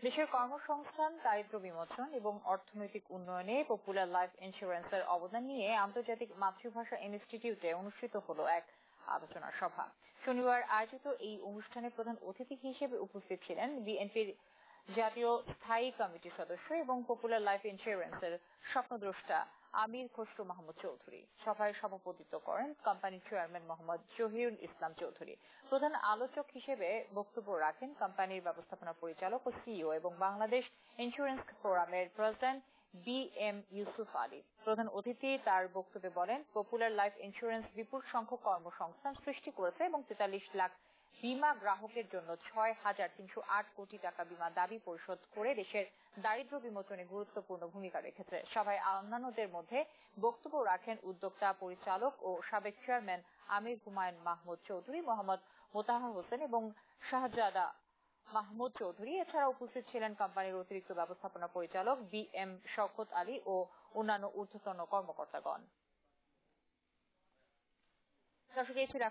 দেশের কর্মসংস্থান, দারিদ্র্য বিমোচন এবং অর্থনৈতিক উন্নয়নে পপুলার লাইফ ইন্স্যুরেন্সের অবদান নিয়ে আন্তর্জাতিক মাতৃভাষা ইনস্টিটিউটে অনুষ্ঠিত হলো এক আলোচনা সভা। শনিবার আয়োজিত এই অনুষ্ঠানে প্রধান অতিথি হিসেবে উপস্থিত ছিলেন বিএনপির জাতীয় স্থায়ী কমিটির সদস্য এবং পপুলার লাইফ ইন্স্যুরেন্সের স্বপ্নদ্রষ্টা আমির খসরু মাহমুদ চৌধুরী। সভায় সভাপতিত্ব করেন কোম্পানির চেয়ারম্যান মোহাম্মদ জহিরুল ইসলাম চৌধুরী। প্রধান আলোচক হিসেবে বক্তব্য রাখেন কোম্পানির ব্যবস্থাপনা পরিচালক ও সিইও এবং বাংলাদেশ ইন্স্যুরেন্স ফোরামের প্রেসিডেন্ট BM ইউসুফ আলী। প্রধান অতিথি তার বক্তব্যে বলেন, পপুলার লাইফ ইন্স্যুরেন্স বিপুল সংখ্যক কর্মসংস্থান সৃষ্টি করেছে এবং ৪৩ লাখ বীমা গ্রাহকের জন্য ৬,৩০৮ কোটি টাকা বীমা দাবি পরিশোধ করে দেশের দারিদ্র্য বিমোচনে গুরুত্বপূর্ণ ভূমিকা রেখেছে। সভায় অন্যান্যদের মধ্যে বক্তব্য রাখেন উদ্যোক্তা, পরিচালক ও সাবেক চেয়ারম্যান আমির হুমায়ুন মাহমুদ চৌধুরী, মোহাম্মদ মোতাহার হোসেন এবং শাহজাদা মাহমুদ চৌধুরী। এছাড়া উপস্থিত ছিলেন কোম্পানির অতিরিক্ত ব্যবস্থাপনা পরিচালক BM শওকত আলী ও অন্যান্য ঊর্ধ্বতন কর্মকর্তাগণ। দর্শক, এই ছিল